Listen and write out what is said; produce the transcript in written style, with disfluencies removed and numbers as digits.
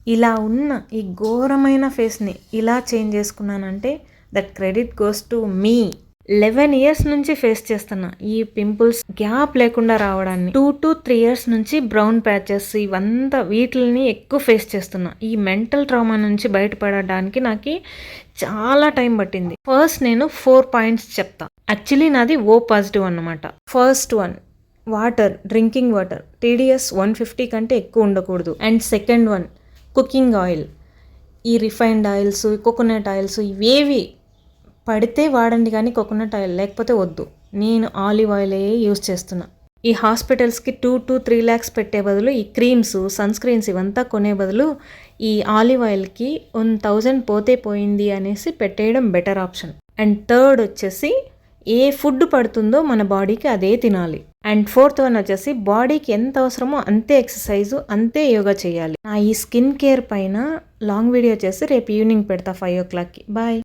ఇలా ఉన్న ఈ ఘోరమైన ఫేస్ని ఇలా చేంజ్ చేసుకున్నానంటే that credit goes to me. 11 years నుంచి ఫేస్ చేస్తున్నా ఈ పింపుల్స్ గ్యాప్ లేకుండా రావడాన్ని. 2 to 3 ఇయర్స్ నుంచి బ్రౌన్ ప్యాచెస్ ఇవంతా వీటిని ఎక్కువ ఫేస్ చేస్తున్నా. ఈ మెంటల్ ట్రామా నుంచి బయటపడడానికి నాకు చాలా టైం పట్టింది. ఫస్ట్ నేను 4 పాయింట్స్ చెప్తా. యాక్చువల్లీ నాది O పాజిటివ్ అన్నమాట. First one, water, drinking water TDS 150 కంటే ఎక్కువ ఉండకూడదు. And second one, cooking oil. ఈ రిఫైన్డ్ ఆయిల్స్, కోకోనట్ ఆయిల్స్ ఇవేవి పడితే వాడండి కానీ కోకోనట్ ఆయిల్ లేకపోతే వద్దు. నేను ఆలివ్ ఆయిలే యూజ్ చేస్తున్నా. ఈ హాస్పిటల్స్కి 2 to 3 lakhs పెట్టే బదులు ఈ క్రీమ్స్, సన్ స్క్రీన్స్ ఇవంతా కొనే బదులు ఈ ఆలివ్ ఆయిల్కి 1000 పోతే పోయింది అనేసి పెట్టేయడం బెటర్ ఆప్షన్. అండ్ థర్డ్ వచ్చేసి ఏ ఫుడ్ పడుతుందో మన బాడీకి అదే తినాలి. అండ్ ఫోర్త్ వన్ వచ్చేసి బాడీకి ఎంత అవసరమో అంతే ఎక్సర్సైజు, అంతే యోగా చేయాలి. నా ఈ స్కిన్ కేర్ పైన లాంగ్ వీడియో చేసి రేపు ఈవినింగ్ పెడతా 5 o'clockకి. బాయ్.